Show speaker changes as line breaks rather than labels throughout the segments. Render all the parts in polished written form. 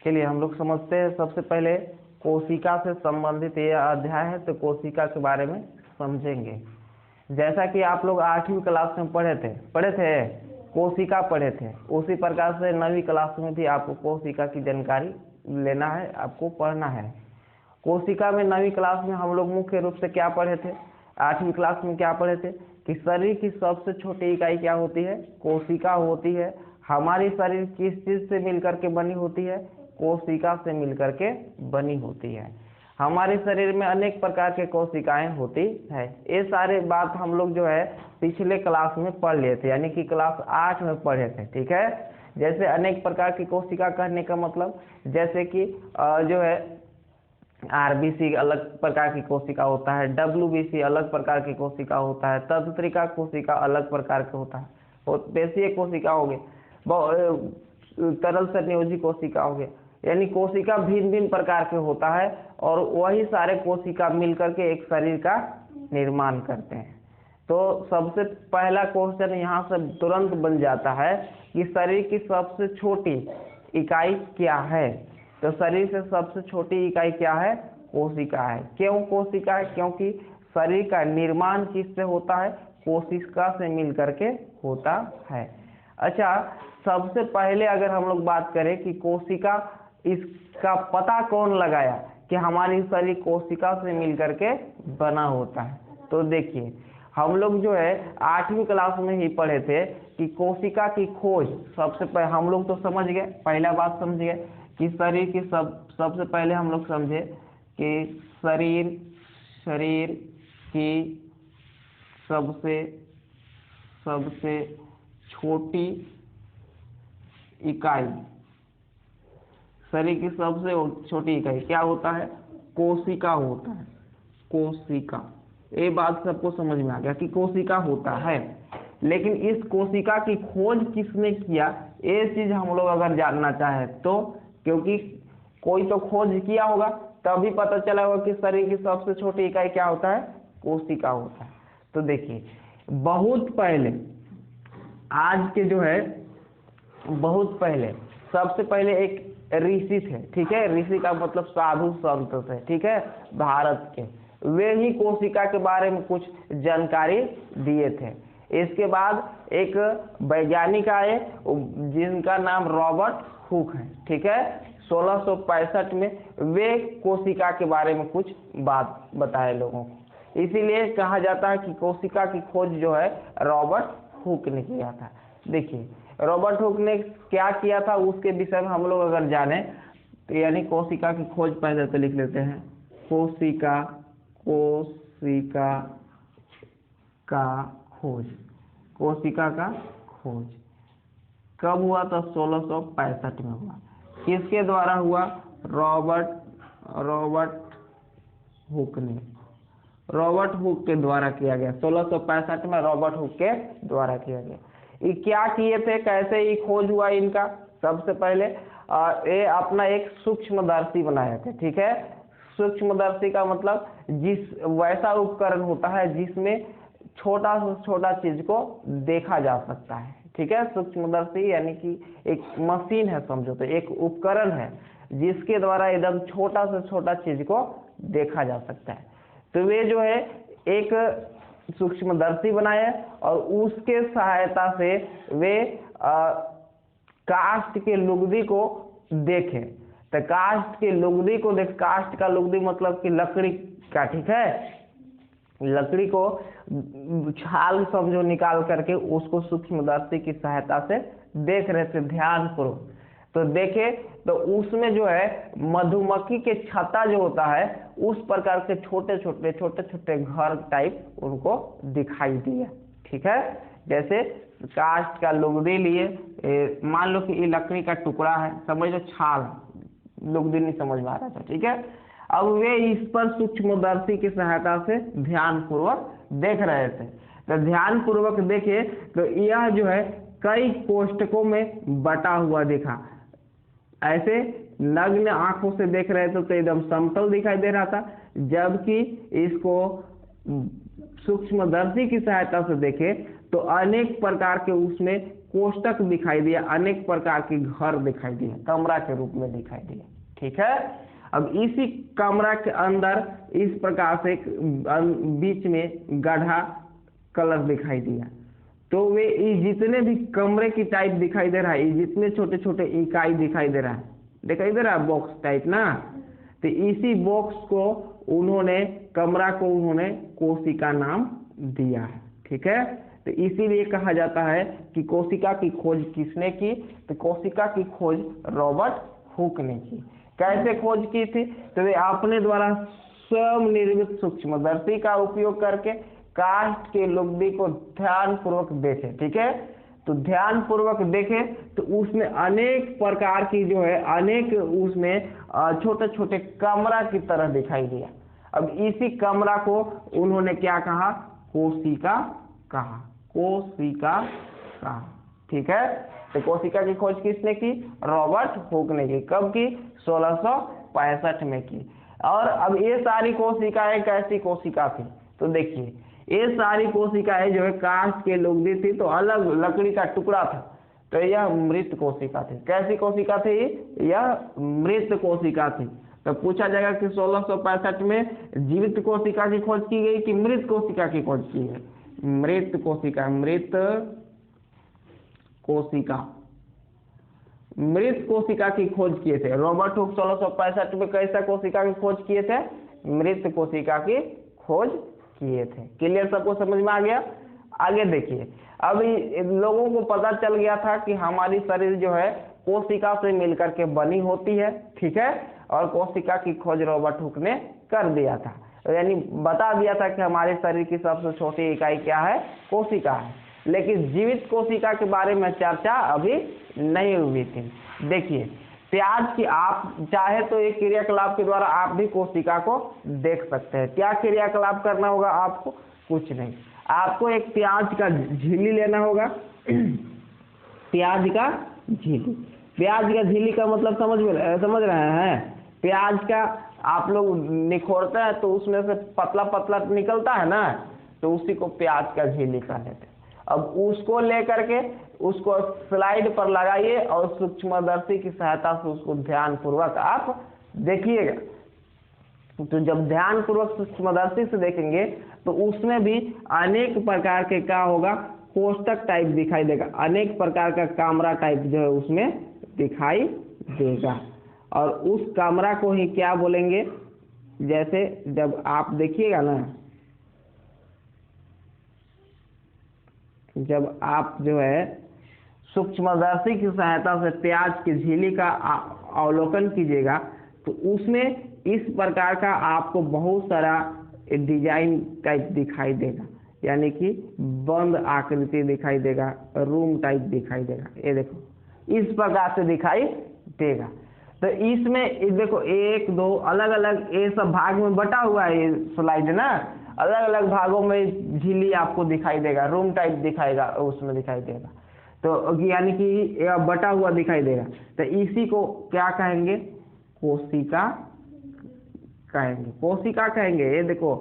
चलिए हम लोग समझते हैं। सबसे पहले कोशिका से संबंधित ये अध्याय है, तो कोशिका के बारे में समझेंगे। जैसा कि आप लोग 8वीं क्लास में पढ़े थे कोशिका पढ़े थे, उसी प्रकार से 9वीं क्लास में भी आपको कोशिका की जानकारी लेना है, आपको पढ़ना है। कोशिका में 9वीं क्लास में हम लोग मुख्य रूप से क्या पढ़े थे, 8वीं क्लास में क्या पढ़े थे कि शरीर की सबसे छोटी इकाई क्या होती है, कोशिका होती है। हमारी शरीर किस चीज से मिलकर के बनी होती है, कोशिका से मिलकर के बनी होती है। हमारे शरीर में अनेक प्रकार के कोशिकाएं होती है। ये सारे बात हम लोग जो है पिछले क्लास में पढ़ लिए थे, यानी कि क्लास 8 में पढ़े थे। ठीक है, जैसे अनेक प्रकार की कोशिका कहने का मतलब जैसे कि जो है आरबीसी अलग प्रकार की कोशिका होता है, डब्ल्यूबीसी अलग प्रकार की कोशिका होता है, तंत्रिका कोशिका अलग प्रकार का होता है, पेशीय कोशिका हो गए, तरल संयोजी कोशिका हो गए। यानी कोशिका भिन्न भिन्न प्रकार के होता है और वही सारे कोशिका मिलकर के एक शरीर का निर्माण करते हैं। तो सबसे पहला क्वेश्चन यहाँ से तुरंत बन जाता है कि शरीर की सबसे छोटी इकाई क्या है। तो शरीर से सबसे छोटी इकाई क्या है, कोशिका है। क्यों कोशिका है, क्योंकि शरीर का निर्माण किससे होता है, कोशिका से मिलकर के होता है। अच्छा, सबसे पहले अगर हम लोग बात करें कि कोशिका, इसका पता कौन लगाया कि हमारी शरीर कोशिका से मिलकर के बना होता है, तो देखिए हम लोग जो है 8वीं क्लास में ही पढ़े थे कि कोशिका की खोज सबसे पहले हम लोग तो समझ गए, पहला बात समझ गए कि शरीर की सबसे पहले हम लोग समझे कि शरीर की सबसे छोटी इकाई, शरीर की सबसे छोटी इकाई क्या होता है, कोशिका होता है। कोशिका, ये बात सबको समझ में आ गया कि कोशिका होता है। लेकिन इस कोशिका की खोज किसने किया, ये चीज हम लोग अगर जानना चाहें तो, क्योंकि कोई तो खोज किया होगा तभी पता चला होगा कि शरीर की सबसे छोटी इकाई क्या होता है, कोशिका होता है। तो देखिए बहुत पहले, आज के जो है बहुत पहले, सबसे पहले एक ऋषि थे। ठीक है, ऋषि का मतलब साधु संत थे। ठीक है, भारत के, वे ही कोशिका के बारे में कुछ जानकारी दिए थे। इसके बाद एक वैज्ञानिक आए जिनका नाम रॉबर्ट हुक है। ठीक है, 1665 में वे कोशिका के बारे में कुछ बात बताए लोगों को। इसीलिए कहा जाता है कि कोशिका की खोज जो है रॉबर्ट हुक ने किया था। देखिए रॉबर्ट हुक ने क्या किया था उसके विषय में हम लोग अगर जाने तो, यानी कोशिका की खोज पहले तो लिख लेते हैं, कोशिका का खोज, कोशिका का खोज कब हुआ था, 1665 में हुआ। किसके द्वारा हुआ, रॉबर्ट हुक के द्वारा किया गया। 1665 में रॉबर्ट हुक के द्वारा किया गया। ये क्या किए थे, कैसे ये खोज हुआ इनका, सबसे पहले ये अपना एक सूक्ष्मदर्शी बनाए थे। ठीक है, सूक्ष्मदर्शी का मतलब वैसा उपकरण होता है जिसमें छोटा से छोटा चीज को देखा जा सकता है। ठीक है, सूक्ष्मदर्शी यानी कि एक मशीन है, समझो तो एक उपकरण है जिसके द्वारा एकदम छोटा से छोटा चीज को देखा जा सकता है। तो वे जो है एक सूक्ष्मदर्शी बनाए और उसके सहायता से वे काष्ठ के लुगदी को देखे। तो काष्ठ के लुगदी को काष्ठ का लुगदी मतलब कि लकड़ी का। ठीक है, लकड़ी को छाल समझो निकाल करके उसको सूक्ष्मदर्शी की सहायता से देख रहे थे ध्यानपूर्वक। तो देखे तो उसमें जो है मधुमक्खी के छत्ता जो होता है उस प्रकार के छोटे छोटे घर टाइप उनको दिखाई दिया। ठीक है, जैसे काष्ठ का लुगदी लिए, मान लो कि ये लकड़ी का टुकड़ा है, समझ लो छाल, लुगदी नहीं समझ में आ रहा था। ठीक है, अब वे इस पर सूक्ष्मदर्शी की सहायता से ध्यानपूर्वक देख रहे थे। तो ध्यानपूर्वक देखे तो यह जो है कई कोष्ठकों में बटा हुआ दिखा। ऐसे नग्न आंखों से देख रहे थे तो एकदम समतल दिखाई दे रहा था, जबकि इसको सूक्ष्मदर्शी की सहायता से देखे तो अनेक प्रकार के उसमें कोष्टक दिखाई दिया, अनेक प्रकार के घर दिखाई दिए, कमरा के रूप में दिखाई दिया। ठीक है, अब इसी कमरा के अंदर इस प्रकार से बीच में गड्ढा कलर दिखाई दिया। तो वे जितने भी कमरे की टाइप दिखाई दे रहा है, जितने छोटे छोटे इकाई दिखाई दे रहा है बॉक्स टाइप ना, तो इसी बॉक्स को उन्होंने, कमरा को उन्होंने कोशिका नाम दिया है। ठीक है, तो इसीलिए कहा जाता है कि कोशिका की खोज किसने की, तो कोशिका की खोज रॉबर्ट हुक ने की। कैसे खोज की थी, तो वे अपने द्वारा स्वयं निर्मित सूक्ष्मदर्शी का उपयोग करके काष्ठ के लुगदी को ध्यान पूर्वक देखे। ठीक है, तो ध्यान पूर्वक देखे तो उसमें अनेक प्रकार की जो है, अनेक उसमें छोटे छोटे कमरा की तरह दिखाई दिया। अब इसी कमरा को उन्होंने क्या कहा, कोशिका कहा, कोशिका कहा। ठीक है, तो कोशिका की खोज किसने की, रॉबर्ट हुक ने की। कब की, 1665 में की। और अब ये सारी कोशिकाएं कैसी कोशिका थी, तो देखिए ये सारी कोशिकाएं जो है कांच के लुगदी थी, तो अलग लकड़ी का टुकड़ा था, तो यह मृत कोशिका थी। कैसी कोशिका थी, यह मृत कोशिका थी। तो पूछा जाएगा कि 1665 में जीवित कोशिका की खोज की गई कि मृत कोशिका की खोज की है, मृत कोशिका, मृत कोशिका, मृत कोशिका की खोज किए थे रॉबर्ट हुक। 1665 में कैसा कोशिका की खोज किए थे, मृत कोशिका की खोज किए थे। क्लियर, सबको समझ में आ गया। आगे देखिए, अब लोगों को पता चल गया था कि हमारी शरीर जो है कोशिका से मिलकर के बनी होती है। ठीक है, और कोशिका की खोज रॉबर्ट हुक ने कर दिया था, यानी बता दिया था कि हमारे शरीर की सबसे छोटी इकाई क्या है, कोशिका है। लेकिन जीवित कोशिका के बारे में चर्चा अभी नहीं हुई थी। देखिए प्याज की, आप चाहे तो एक क्रियाकलाप के द्वारा आप भी कोशिका को देख सकते हैं। क्या क्रियाकलाप करना होगा आपको, कुछ नहीं, आपको एक प्याज का झिल्ली लेना होगा। प्याज का झिल्ली, प्याज का झिल्ली का मतलब समझ रहे हैं, प्याज का आप लोग निखोरते हैं तो उसमें से पतला पतला निकलता है ना, तो उसी को प्याज का झिल्ली कह लेते हैं। अब उसको लेकर के उसको स्लाइड पर लगाइए और सूक्ष्मदर्शी की सहायता से उसको ध्यान पूर्वक आप देखिएगा। तो जब ध्यान पूर्वक सूक्ष्मदर्शी से देखेंगे तो उसमें भी अनेक प्रकार के क्या होगा, कोष्टक टाइप दिखाई देगा, अनेक प्रकार का कमरा टाइप जो है उसमें दिखाई देगा। और उस कमरा को ही क्या बोलेंगे, जैसे जब आप देखिएगा ना, जब आप जो है सूक्ष्मदर्शी की सहायता से प्याज की झिल्ली का अवलोकन कीजिएगा तो उसमें इस प्रकार का आपको बहुत सारा डिजाइन टाइप दिखाई देगा, यानी कि बंद आकृति दिखाई देगा, रूम टाइप दिखाई देगा। ये देखो इस प्रकार से दिखाई देगा। तो इसमें देखो 1 2 अलग अलग ये सब भाग में बटा हुआ है ये स्लाइड ना, अलग अलग भागों में झिल्ली आपको दिखाई देगा, रूम टाइप दिखाएगा, उसमें दिखाई देगा, तो यानी कि बटा हुआ दिखाई देगा। तो इसी को क्या कहेंगे, कोशिका कहेंगे, कोशिका कहेंगे। ये देखो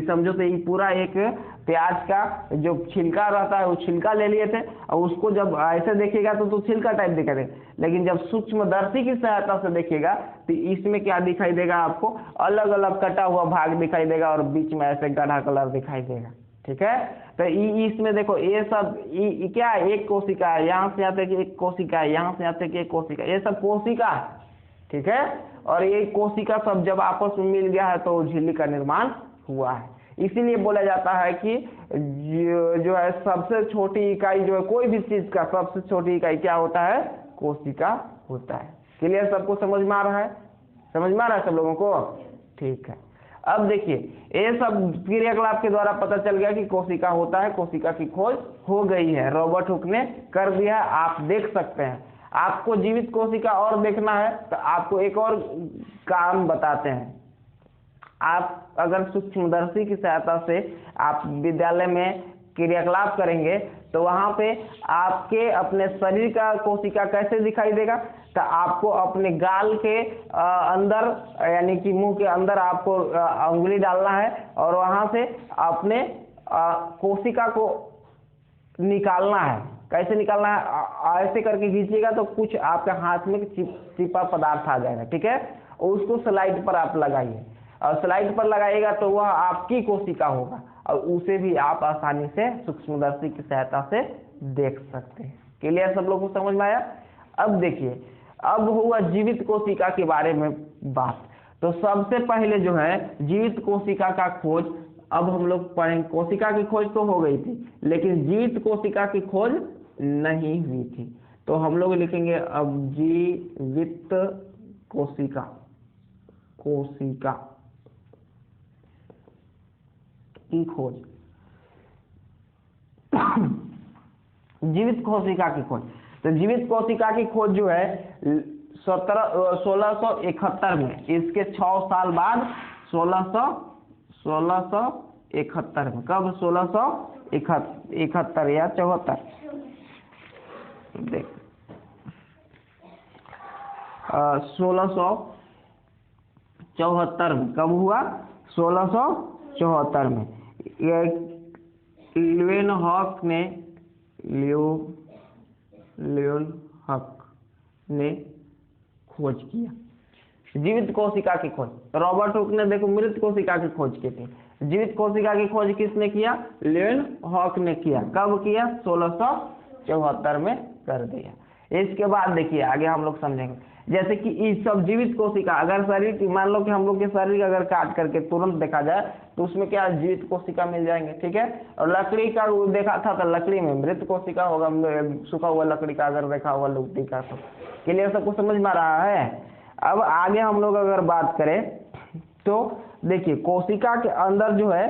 समझो तो ये पूरा एक प्याज का जो छिलका रहता है वो छिलका ले लिए थे, और उसको जब ऐसे देखिएगा तो छिलका टाइप दिखाई देगा, लेकिन जब सूक्ष्मदर्शी की सहायता से देखिएगा तो इसमें क्या दिखाई देगा, आपको अलग अलग कटा हुआ भाग दिखाई देगा और बीच में ऐसे गाढ़ा कलर दिखाई देगा। ठीक है, तो इसमें देखो ये सब क्या है, एक कोशिका है, यहाँ से आते कि एक कोशिका है, यहाँ से आते कि एक कोशिका, ये सब कोशिका है। ठीक है, और ये कोशिका सब जब आपस में मिल गया है तो झिल्ली का निर्माण हुआ है। इसीलिए बोला जाता है कि जो है सबसे छोटी इकाई जो है कोई भी चीज का सबसे छोटी इकाई क्या होता है, कोशिका होता है। क्लियर, सबको समझ में आ रहा है, समझ में आ रहा है सब लोगों को। ठीक है, अब देखिए ये सब क्रियाकलाप के द्वारा पता चल गया कि कोशिका होता है, कोशिका की खोज हो गई है, रॉबर्ट हुक ने कर दिया, आप देख सकते हैं। आपको जीवित कोशिका और देखना है तो आपको एक और काम बताते हैं। आप अगर सूक्ष्मदर्शी की सहायता से आप विद्यालय में क्रियाकलाप करेंगे तो वहां पे आपके अपने शरीर का कोशिका कैसे दिखाई देगा, तो आपको अपने गाल के अंदर यानी कि मुंह के अंदर आपको उंगली डालना है और वहां से अपने कोशिका को निकालना है। कैसे निकालना है, ऐसे करके खींचिएगा तो कुछ आपके हाथ में चिपा पदार्थ आ जाएगा, ठीक है, और उसको स्लाइड पर आप लगाइए, और स्लाइड पर लगाइएगा तो वह आपकी कोशिका होगा, और उसे भी आप आसानी से सूक्ष्मदर्शी की सहायता से देख सकते हैं। क्लियर, सब लोगों को समझ में आया। अब देखिए, अब हुआ जीवित कोशिका के बारे में बात। तो सबसे पहले जो है जीवित कोशिका का खोज, अब हम लोग पढ़ेंगे। कोशिका की खोज तो हो गई थी, लेकिन जीवित कोशिका की खोज नहीं हुई थी, तो हम लोग लिखेंगे अब जीवित कोशिका की खोज। जीवित कोशिका की खोज, तो जीवित कोशिका की खोज जो है 1671 में, इसके 6 साल बाद 1671 में, कब 1671 या 74, देख 1674 में, कब हुआ 1674 में लियोनहॉक ने खोज किया जीवित कोशिका की खोज। रॉबर्ट हुक ने देखो मृत कोशिका की खोज की थी, जीवित कोशिका की खोज किसने किया, लियोनहॉक ने किया। कब किया, 1674 में कर दिया। इसके बाद देखिए आगे हम लोग समझेंगे, जैसे कि इस सब जीवित कोशिका, अगर शरीर की, मान लो कि हम लोग के शरीर अगर काट करके तुरंत देखा जाए तो उसमें क्या जीवित कोशिका मिल जाएंगे, ठीक है। और लकड़ी का देखा था तो लकड़ी में मृत कोशिका होगा, सूखा हुआ लकड़ी का अगर देखा हुआ लुगदी का। तो क्लियर, सबको समझ में आ रहा है। अब आगे हम लोग अगर बात करें तो देखिए, कोशिका के अंदर जो है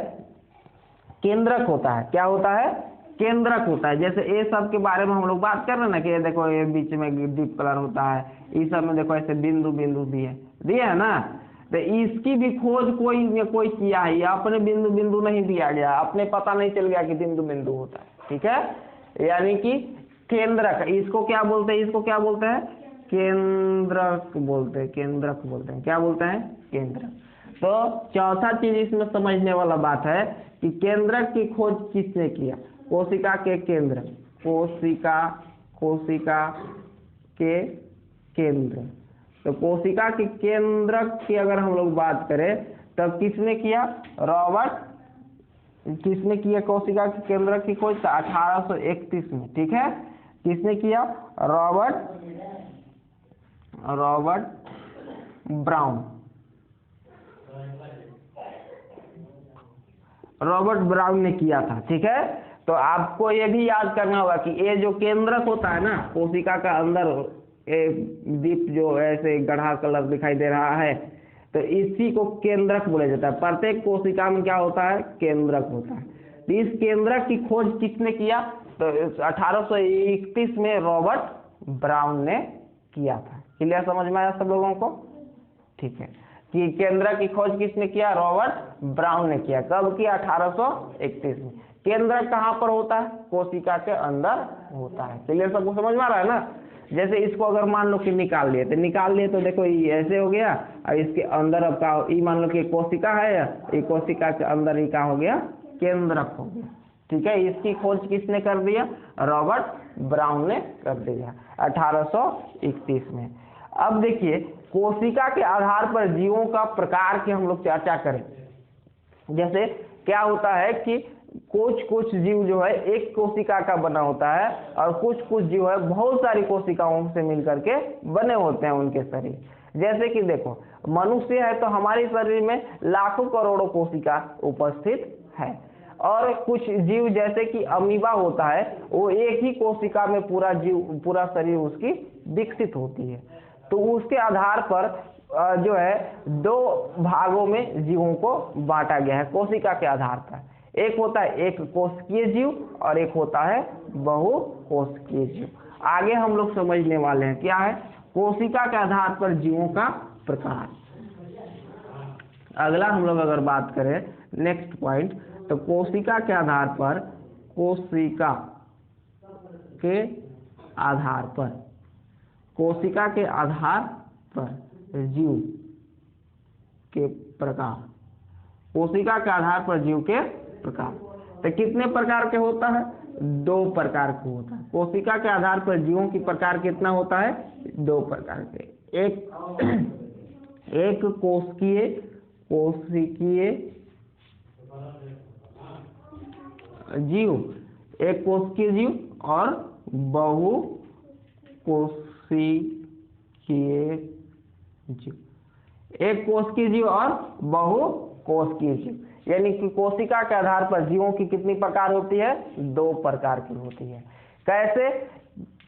केंद्रक होता है, क्या होता है, केंद्रक होता है। जैसे ये सब के बारे में हम लोग बात कर रहे हैं ना, कि ये देखो ये बीच में डीप कलर होता है, इस सब में देखो ऐसे बिंदु दिए है ना। तो इसकी भी खोज कोई न कोई किया है, अपने बिंदु नहीं दिया गया, अपने पता नहीं चल गया कि बिंदु होता है, ठीक है। यानी कि केंद्रक, इसको क्या बोलते हैं, इसको क्या बोलते हैं, केंद्रक बोलते हैं, क्या बोलते हैं, केंद्रक। तो चौथा चीज इसमें समझने वाला बात है कि केंद्रक की खोज किसने किया, कोशिका के केंद्र, कोशिका के केंद्र। तो कोशिका के केंद्रक की अगर हम लोग बात करें तब किसने किया, रॉबर्ट, किसने किया कोशिका के केंद्रक की खोज, 1831 में, ठीक है। किसने किया, रॉबर्ट ब्राउन ने किया था, ठीक है। तो आपको ये भी याद करना होगा कि ये जो केंद्रक होता है ना, कोशिका का अंदर दीप जो ऐसे गढ़ा कलर दिखाई दे रहा है, तो इसी को केंद्रक बोला जाता है। प्रत्येक कोशिका में क्या होता है, केंद्रक होता है। तो इस केंद्रक की खोज किसने किया, तो 1831 में रॉबर्ट ब्राउन ने किया था। क्लियर, समझ में आया सब लोगों को, ठीक है। कि केंद्रक की खोज किसने किया, रॉबर्ट ब्राउन ने किया। कब किया, 1831 में। केंद्रक कहाँ पर होता है, कोशिका के अंदर होता है। क्लियर, सबको समझ में आ रहा है ना। जैसे इसको अगर मान लो कि निकाल लिए तो देखो ये ऐसे हो गया, और इसके अंदर अब का ये मान लो कि कोशिका है, ये कोशिका के अंदर ही क्या हो गया, केंद्रक हो गया, ठीक है। इसकी खोज किसने कर दिया, रॉबर्ट ब्राउन ने कर दिया 1831 में। अब देखिए, कोशिका के आधार पर जीवों का प्रकार की हम लोग चर्चा करें। जैसे क्या होता है कि कुछ जीव जो है एक कोशिका का बना होता है, और कुछ जीव है बहुत सारी कोशिकाओं से मिलकर के बने होते हैं उनके शरीर। जैसे कि देखो, मनुष्य है तो हमारे शरीर में लाखों करोड़ों कोशिका उपस्थित है, और कुछ जीव जैसे कि अमीबा होता है, वो एक ही कोशिका में पूरा शरीर उसकी विकसित होती है। तो उसके आधार पर जो है 2 भागों में जीवों को बांटा गया है कोशिका के आधार पर। एक होता है एक कोशिकीय जीव, और एक होता है बहुकोशिकीय जीव। आगे हम लोग समझने वाले हैं क्या है, कोशिका के आधार पर जीवों का प्रकार। अगला हम लोग अगर बात करें नेक्स्ट पॉइंट, तो कोशिका के आधार पर जीव के प्रकार। कोशिका के आधार पर जीव के प्रकार, तो कितने प्रकार के होता है, दो प्रकार का होता है। कोशिका के आधार पर जीवों की प्रकार कितना होता है? दो प्रकार के। एक कोशिकीय जीव, एक कोशिकीय जीव और बहु कोशिकीय जीव। एक कोशिकीय जीव और बहु कोशिकीय जीव, यानी कि कोशिका के आधार पर जीवों की कितनी प्रकार होती है? दो प्रकार की होती है। कैसे?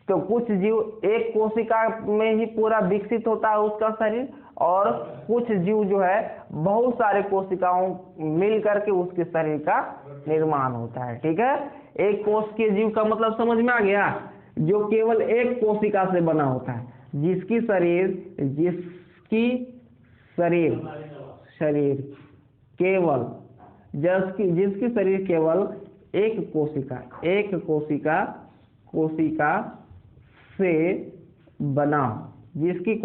तो कुछ जीव एक कोशिका में ही पूरा विकसित होता है उसका शरीर, और कुछ जीव जो है बहुत सारे कोशिकाओं मिल करके उसके शरीर का निर्माण होता है। ठीक है, एक कोशिकीय जीव का मतलब समझ में आ गया? जो केवल एक कोशिका से बना होता है, जिसकी शरीर केवल जिसकी शरीर केवल एक कोशिका से बना हो, जिसकी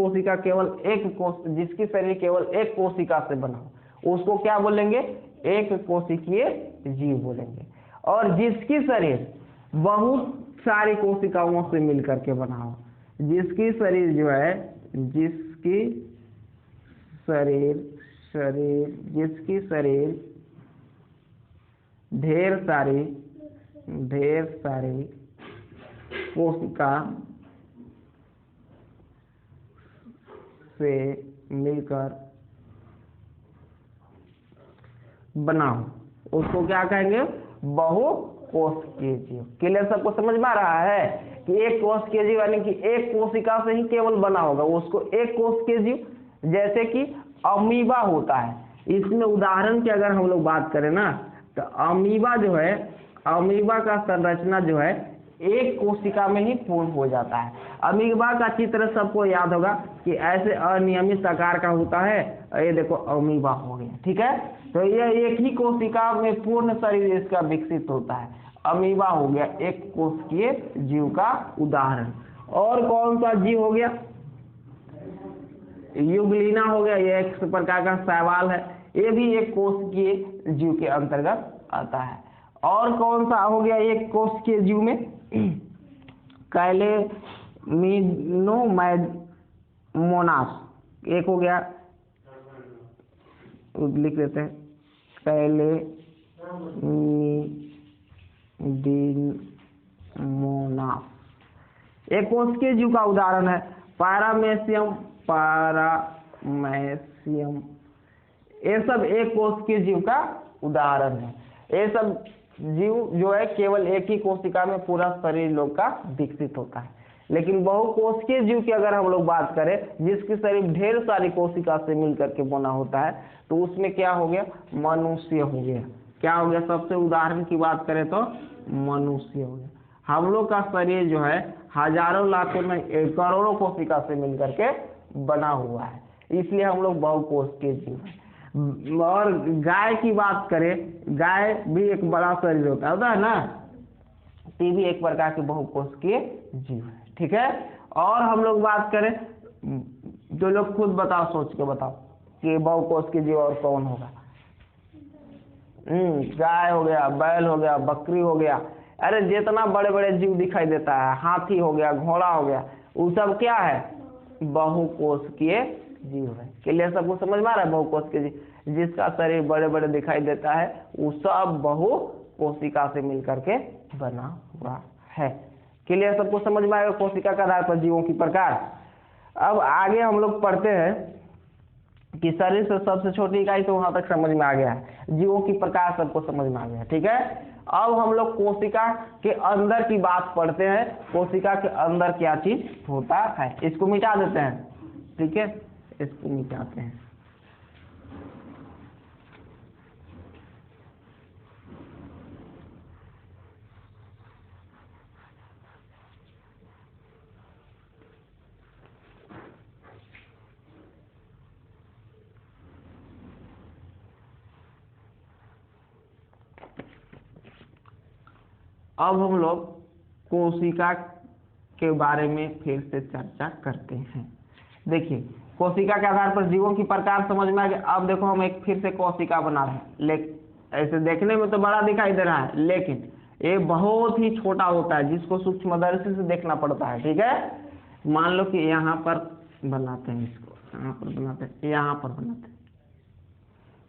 शरीर केवल एक कोशिका से बना हो, उसको क्या बोलेंगे? एक कोशिकीय जीव बोलेंगे। और जिसकी शरीर बहुत सारी कोशिकाओं से मिलकर के बना हो, जिसकी शरीर ढेर सारी कोशिका से मिलकर बना हो, उसको क्या कहेंगे? बहुकोशिकीय जीव। क्लियर? सबको समझ में आ रहा है कि एक कोशिकीय जीव यानी कि एक कोशिका से ही केवल बना होगा, उसको एक कोशिकीय जीव। जैसे कि अमीबा होता है, इसमें उदाहरण की अगर हम लोग बात करें ना, तो अमीबा का संरचना जो है एक कोशिका में ही पूर्ण हो जाता है। अमीबा का चित्र सबको याद होगा कि ऐसे अनियमित आकार का होता है। ये देखो अमीबा हो गया। ठीक है, तो यह एक ही कोशिका में पूर्ण शरीर इसका विकसित होता है। अमीबा हो गया एक कोशिकीय जीव का उदाहरण। और कौन सा जीव हो गया? युगलिना हो गया, यह एक प्रकार का शैवाल है, ये भी एक कोशिकीय जीव के अंतर्गत आता है। और कौन सा हो गया एक कोशिकीय जीव में? कैलेमिनोमोनास एक हो गया, लिख लेते हैं कैलेमिनोमोनास, एक कोशिकीय जीव का उदाहरण है। पैरामेसियम, ये सब एक कोशिकीय जीव का उदाहरण है। ये सब जीव जो है केवल एक ही कोशिका में पूरा शरीर लोग का विकसित होता है। लेकिन बहुकोशिकीय जीव की अगर हम लोग बात करें, जिसकी शरीर ढेर सारी कोशिका से मिलकर के बना होता है, तो उसमें क्या हो गया? मनुष्य हो गया। क्या हो गया? सबसे उदाहरण की बात करें तो मनुष्य हो गया। हम लोग का शरीर जो है हजारों लाखों में करोड़ों कोशिका से मिलकर के बना हुआ है, इसलिए हम लोग बहुकोशिकीय जीव हैं। और गाय की बात करें, गाय भी एक बड़ा शरीर होता है ना, ये भी एक प्रकार के बहुकोशिकीय जीव है। ठीक है, और हम लोग बात करें, जो लोग खुद बताओ, सोच के बताओ कि बहुकोशिकीय जीव और कौन होगा? गाय हो गया, बैल हो गया, बकरी हो गया, अरे जितना बड़े बड़े जीव दिखाई देता है, हाथी हो गया, घोड़ा हो गया, वो सब क्या है? बहुकोशिकीय जीव है। क्लियर? सबको समझ में आ रहा है? बहुकोशिकीय जीव जिसका शरीर बड़े बड़े दिखाई देता है, वो सब बहुकोशिका से मिलकर के बना हुआ है। क्लियर? सबको समझ में आएगा कोशिका के आधार पर जीवों की प्रकार। अब आगे हम लोग पढ़ते हैं कि शरीर से सबसे छोटी इकाई, तो वहां तक समझ में आ गया है। जीवों की प्रकार सबको समझ में आ गया। ठीक है, अब हम लोग कोशिका के अंदर की बात पढ़ते हैं। कोशिका के अंदर क्या चीज होता है, इसको मिटा देते हैं। ठीक है, इसको मिटाते हैं। अब हम लोग कोशिका के बारे में फिर से चर्चा करते हैं। देखिए, कोशिका के आधार पर जीवों की प्रकार समझ में आ गया। अब देखो हम एक फिर से कोशिका बना रहे हैं, लेकिन ऐसे देखने में तो बड़ा दिखाई दे रहा है, लेकिन ये बहुत ही छोटा होता है जिसको सूक्ष्मदर्शी से देखना पड़ता है। ठीक है, मान लो कि यहाँ पर बनाते हैं, इसको यहाँ पर बनाते हैं, यहाँ पर बनाते हैं।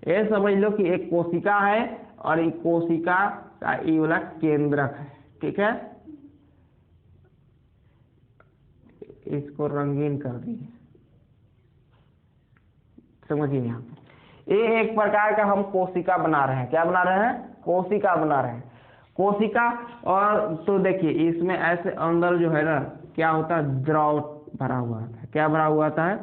ये समझ लो कि एक कोशिका है और एक कोशिका का ये वाला केंद्रक है। ठीक है, इसको रंगीन कर दिए, समझिए। यहाँ पे ये एक प्रकार का हम कोशिका बना रहे हैं। क्या बना रहे हैं? कोशिका बना रहे हैं, कोशिका। और तो देखिए इसमें ऐसे अंदर जो है ना क्या होता है, द्रव भरा हुआ होता है। क्या भरा हुआ होता है?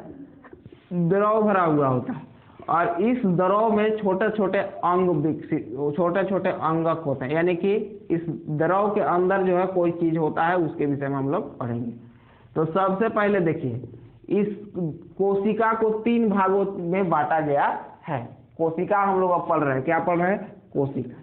द्रव भरा हुआ होता है। और इस द्रव में छोटे छोटे अंग विकसित, छोटे छोटे अंगक होते हैं, यानी कि इस द्रव के अंदर जो है कोई चीज होता है, उसके विषय में हम लोग पढ़ेंगे। तो सबसे पहले देखिए, इस कोशिका को 3 भागों में बांटा गया है। कोशिका हम लोग अब पढ़ रहे हैं, क्या पढ़ रहे हैं? कोशिका।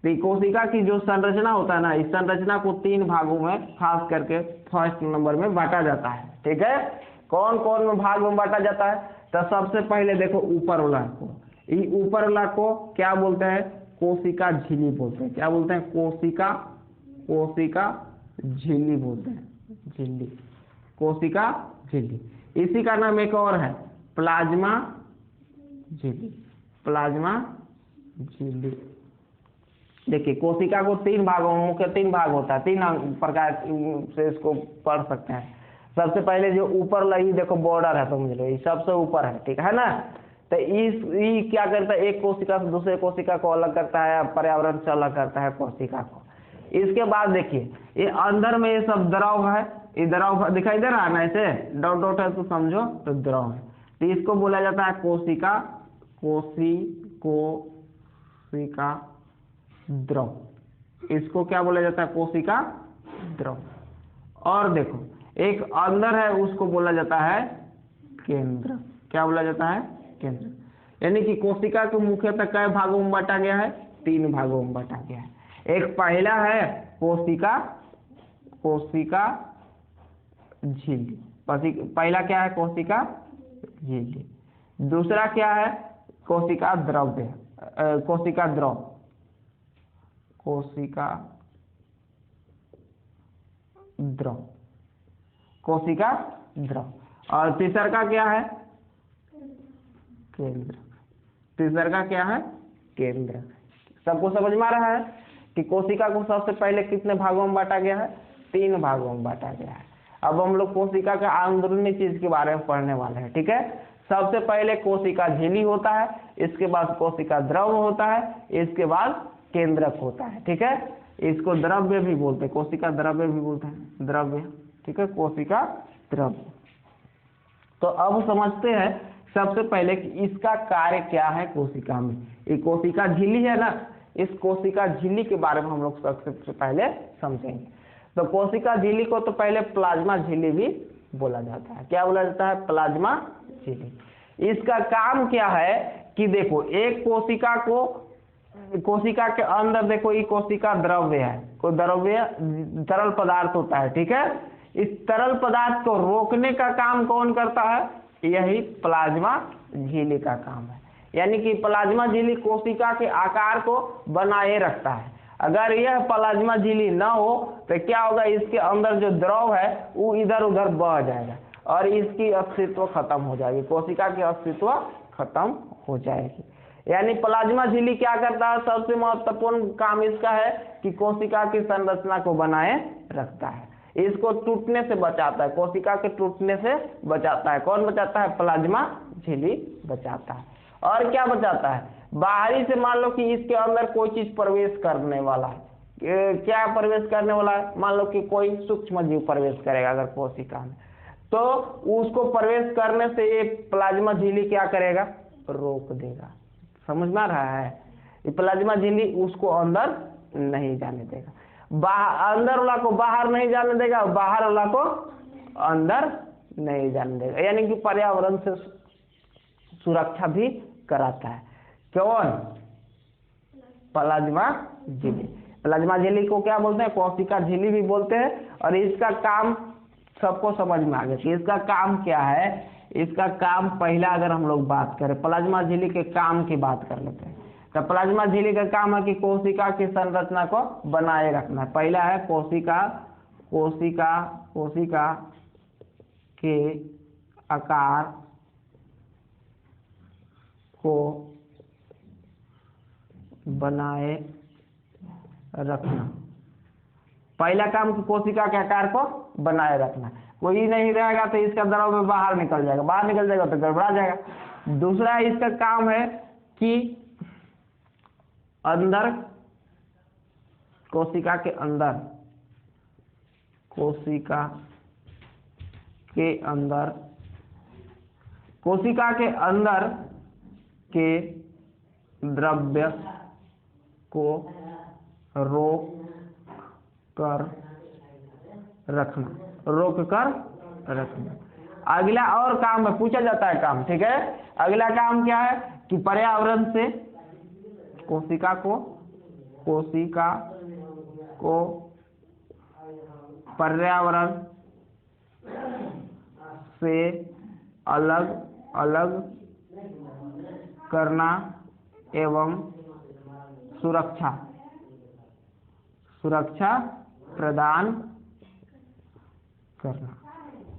तो कोशिका की जो संरचना होता है ना, इस संरचना को 3 भागों में खास करके फर्स्ट नंबर में बांटा जाता है। ठीक है, कौन कौन में भाग में बांटा जाता है? तो सबसे पहले देखो ऊपर वाला को, ये ऊपर वाला को क्या बोलते हैं? कोशिका झिल्ली बोलते हैं। क्या बोलते हैं? कोशिका झिल्ली बोलते हैं, झिल्ली, कोशिका झिल्ली। इसी का नाम एक और है, प्लाज्मा झिल्ली, प्लाज्मा झिल्ली। देखिए कोशिका को 3 भागों में, मुख्य 3 भाग होता है, 3 प्रकार से इसको पढ़ सकते हैं। सबसे पहले जो ऊपर लगी देखो बॉर्डर है, समझ लो ये सबसे ऊपर है। ठीक है ना, तो ये क्या करता है? एक कोशिका से दूसरे कोशिका को अलग करता है, पर्यावरण से अलग करता है कोशिका को। इसके बाद देखिए ये अंदर में ये सब द्रव है, ये द्रव दिखाई दे रहा है ना, ऐसे डॉट डॉट है तो समझो तो द्रव है। तो इसको बोला जाता है कोशिका द्रव। इसको क्या बोला जाता है? कोशिका द्रव। और देखो एक अंदर है, उसको बोला जाता है केंद्र। क्या बोला जाता है? केंद्र। यानी कि कोशिका को मुख्यतः कई भागों में बांटा गया है? 3 भागों में बांटा गया है। एक पहला है कोशिका झिल्ली। पहला क्या है? कोशिका झिल्ली। दूसरा क्या है? कोशिका द्रव। कोशिका द्रव। और तीसरा का क्या है? केंद्र। तीसरा का क्या है? केंद्र। सबको समझ में आ रहा है कि कोशिका को सबसे पहले कितने भागों में बांटा गया है? 3 भागों में बांटा गया है। अब हम लोग कोशिका के अंदरूनी चीज के बारे में पढ़ने वाले हैं। ठीक है, सबसे पहले कोशिका झिल्ली होता है, इसके बाद कोशिका द्रव होता है, इसके बाद केंद्रक होता है। ठीक है, इसको द्रव्य भी बोलते हैं, कोशिका द्रव्य भी बोलते हैं, द्रव्य। ठीक है, कोशिका द्रव्य। तो अब समझते हैं सबसे पहले कि इसका कार्य क्या है कोशिका में। ये कोशिका झिल्ली है ना, इस कोशिका झिल्ली के बारे में हम लोग सबसे पहले समझेंगे। तो कोशिका झिल्ली को तो पहले प्लाज्मा झिल्ली भी बोला जाता है। क्या बोला जाता है? प्लाज्मा झिल्ली। इसका काम क्या है कि देखो एक कोशिका के अंदर देखो ये कोशिका द्रव्य है, कोई द्रव्य तरल पदार्थ होता है। ठीक है, इस तरल पदार्थ को रोकने का काम कौन करता है? यही प्लाज्मा झिल्ली का काम है। यानी कि प्लाज्मा झिल्ली कोशिका के आकार को बनाए रखता है। अगर यह प्लाज्मा झिल्ली न हो तो क्या होगा? इसके अंदर जो द्रव है वो इधर उधर बह जाएगा और इसकी अस्तित्व खत्म हो जाएगी, कोशिका की अस्तित्व खत्म हो जाएगी। यानी प्लाज्मा झिल्ली क्या करता है? सबसे महत्वपूर्ण काम इसका है कि कोशिका की संरचना को बनाए रखता है, इसको टूटने से बचाता है, कोशिका के टूटने से बचाता है। कौन बचाता है? प्लाज्मा झिल्ली बचाता है। और क्या बचाता है? बाहरी से मान लो कि इसके अंदर कोई चीज प्रवेश करने वाला है, क्या प्रवेश करने वाला है? मान लो कि कोई सूक्ष्म जीव प्रवेश करेगा अगर कोशिका में, तो उसको प्रवेश करने से ये प्लाज्मा झिल्ली क्या करेगा? रोक देगा। समझ में आ रहा है? ये प्लाज्मा झिल्ली उसको अंदर नहीं जाने देगा, अंदर वाला को बाहर नहीं जाने देगा, बाहर वाला को अंदर नहीं जाने देगा। यानी कि पर्यावरण से सुरक्षा भी कराता है। कौन? प्लाज्मा झिल्ली। प्लाज्मा झिल्ली को क्या बोलते हैं? कोशिका झिल्ली भी बोलते हैं। और इसका काम सबको समझ में आ गया कि इसका काम क्या है। इसका काम पहला अगर हम लोग बात करें, प्लाज्मा झिल्ली के काम की बात कर लेते हैं। तो प्लाज्मा झिल्ली का काम है कि कोशिका की संरचना को बनाए रखना। पहला है कोशिका के आकार को बनाए रखना। पहला काम कि कोशिका के आकार को बनाए रखना। कोई नहीं रहेगा तो इसका द्रव बाहर निकल जाएगा, तो गड़बड़ा जाएगा। दूसरा इसका काम है कि अंदर कोशिका के अंदर के द्रव्य को रोक कर रखना। अगला और काम है, पूछा जाता है काम, ठीक है। अगला काम क्या है कि पर्यावरण से कोशिका को पर्यावरण से अलग करना एवं सुरक्षा प्रदान करना।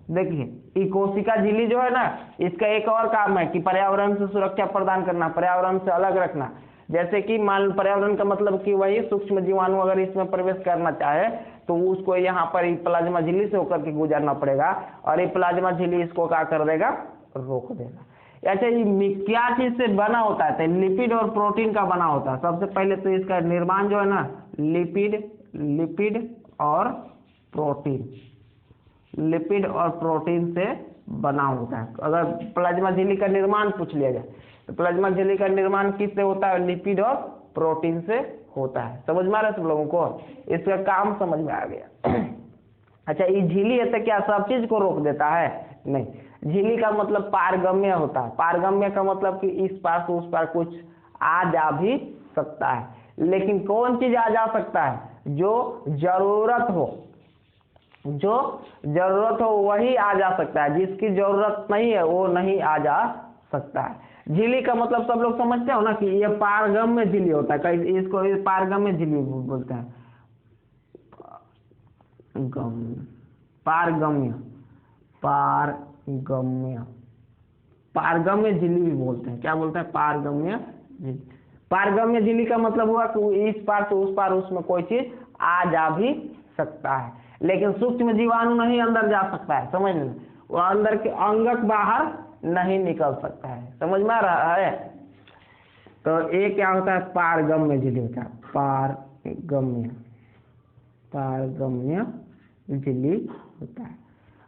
देखिए ये कोशिका झिल्ली जो है ना, इसका एक और काम है कि पर्यावरण से सुरक्षा प्रदान करना, पर्यावरण से अलग रखना। जैसे कि मान पर्यावरण का मतलब कि वही सूक्ष्म जीवाणु अगर इसमें प्रवेश करना चाहे तो उसको यहाँ पर प्लाज्मा झिल्ली से होकर के गुजरना पड़ेगा, और ये प्लाज्मा झिल्ली इसको क्या कर देगा, रोक देगा। अच्छा, ये क्या चीज से बना होता है? तो लिपिड और प्रोटीन का बना होता है। सबसे पहले तो इसका निर्माण जो है ना, लिपिड और प्रोटीन से बना होता है। अगर प्लाज्मा झिल्ली का निर्माण पूछ लिया जाए तो प्लाज्मा झिल्ली का निर्माण किससे होता है? लिपिड और प्रोटीन से होता है। समझ में आ रहा है सब लोगों को? इसका काम समझ में आ गया। अच्छा, ये झिल्ली है तो क्या सब चीज को रोक देता है? नहीं। झिल्ली का मतलब पारगम्य होता है। पारगम्य का मतलब कि इस पार से उस पार कुछ आ जा भी सकता है, लेकिन कौन चीज आ जा सकता है? जो जरूरत हो वही आ जा सकता है, जिसकी जरूरत नहीं है वो नहीं आ जा सकता है। झिल्ली का मतलब सब लोग समझते हो ना कि ये पारगम्य झिल्ली होता है। इसको पारगम्य झिल्ली बोलते हैं। पारगम्य झिल्ली भी बोलते हैं। क्या बोलते हैं? पारगम्य झिल्ली। पारगम्य झिल्ली का मतलब हुआ कि इस पार से उस पार उसमें कोई चीज आ जा भी सकता है, लेकिन सूक्ष्म जीवाणु नहीं अंदर जा सकता है। समझ लो, वो अंदर के अंगक बाहर नहीं निकल सकता है। समझ में आ रहा है? तो ये क्या होता है? पारगम्य झिल्ली होता है। पारगम्य झिल्ली होता है।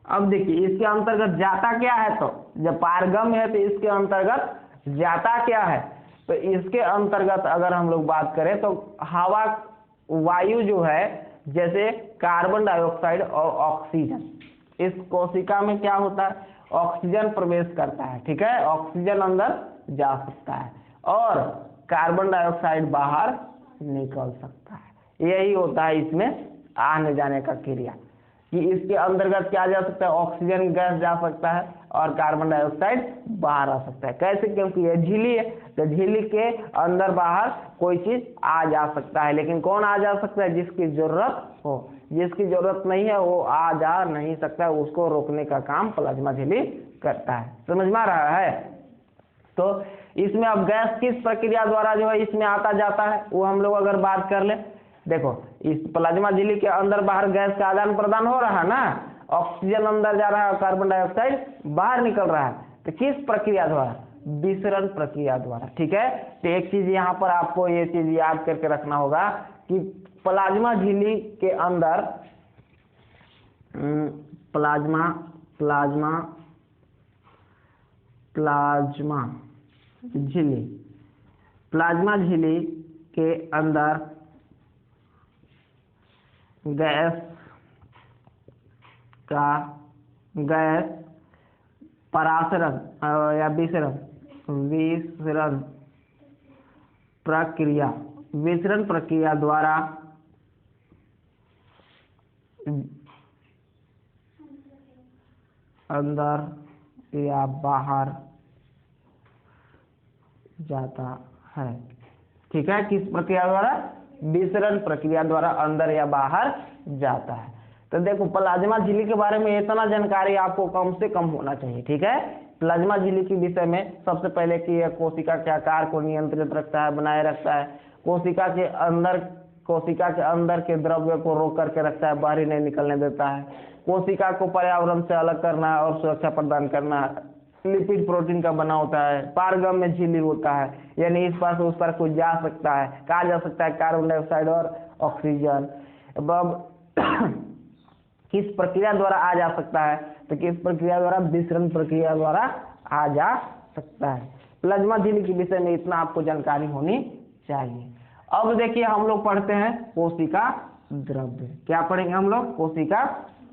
अब देखिए इसके अंतर्गत जाता क्या है? तो जब पारगम्य है तो इसके अंतर्गत जाता क्या है? तो इसके अंतर्गत अगर हम लोग बात करें तो हवा, वायु जो है, जैसे कार्बन डाइऑक्साइड और ऑक्सीजन, इस कोशिका में क्या होता है? ऑक्सीजन प्रवेश करता है, ठीक है। ऑक्सीजन अंदर जा सकता है और कार्बन डाइऑक्साइड बाहर निकल सकता है। यही होता है इसमें आने जाने का क्रिया, कि इसके अंतर्गत क्या जा सकता है? ऑक्सीजन गैस जा सकता है और कार्बन डाइऑक्साइड बाहर आ सकता है। कैसे? क्योंकि ये झिल्ली है, तो झिल्ली के अंदर बाहर कोई चीज आ जा सकता है, लेकिन कौन आ जा सकता है? जिसकी जरूरत हो। जिसकी जरूरत नहीं है वो आ जा नहीं सकता है। उसको रोकने का काम प्लाज्मा झिल्ली करता है। समझ में आ रहा है? तो इसमें अब गैस किस प्रक्रिया द्वारा जो है इसमें आता जाता है, वो हम लोग अगर बात कर ले। देखो इस प्लाज्मा झिल्ली के अंदर बाहर गैस का आदान प्रदान हो रहा है ना, ऑक्सीजन अंदर जा रहा है और कार्बन डाइऑक्साइड बाहर निकल रहा है। तो किस प्रक्रिया द्वारा? विसरण प्रक्रिया द्वारा, ठीक है। तो एक चीज यहाँ पर आपको ये चीज याद करके रखना होगा कि प्लाज्मा झिल्ली के अंदर प्लाज्मा झिल्ली के अंदर गैस परासरण या विसरण प्रक्रिया द्वारा अंदर या बाहर जाता है। ठीक है, किस प्रक्रिया द्वारा? विसरण प्रक्रिया द्वारा अंदर या बाहर जाता है। तो देखो प्लाज्मा झिल्ली के बारे में इतना जानकारी आपको कम से कम होना चाहिए। ठीक है, प्लाज्मा झिल्ली के विषय में सबसे पहले कि यह कोशिका के आकार को नियंत्रित रखता है, बनाए रखता है, कोशिका के अंदर के द्रव्य को रोक करके रखता है, बाहर नहीं निकलने देता है, कोशिका को पर्यावरण से अलग करना और सुरक्षा प्रदान करना, लिपिड प्रोटीन का बना होता है, पारगम्य झिल्ली होता है, यानी इस पार से उस पार कोई जा सकता है, कहा जा सकता है कार्बन डाइऑक्साइड और ऑक्सीजन। अब किस प्रक्रिया द्वारा आ जा सकता है? तो किस प्रक्रिया द्वारा? विसरण प्रक्रिया द्वारा आ जा सकता है। प्लाज्मा झिल्ली के विषय में इतना आपको जानकारी होनी चाहिए। अब देखिए हम लोग पढ़ते हैं कोशिका द्रव्य। क्या पढ़ेंगे हम लोग? कोशिका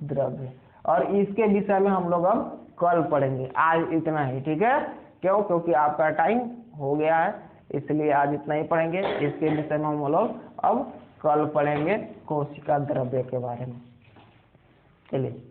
द्रव्य। और इसके विषय में हम लोग अब कल पढ़ेंगे, आज इतना ही। ठीक है, क्यों? क्योंकि आपका टाइम हो गया है, इसलिए आज इतना ही पढ़ेंगे। इसके विषय में हम लोग अब कल पढ़ेंगे कोशिका द्रव्य के बारे में। चलिए।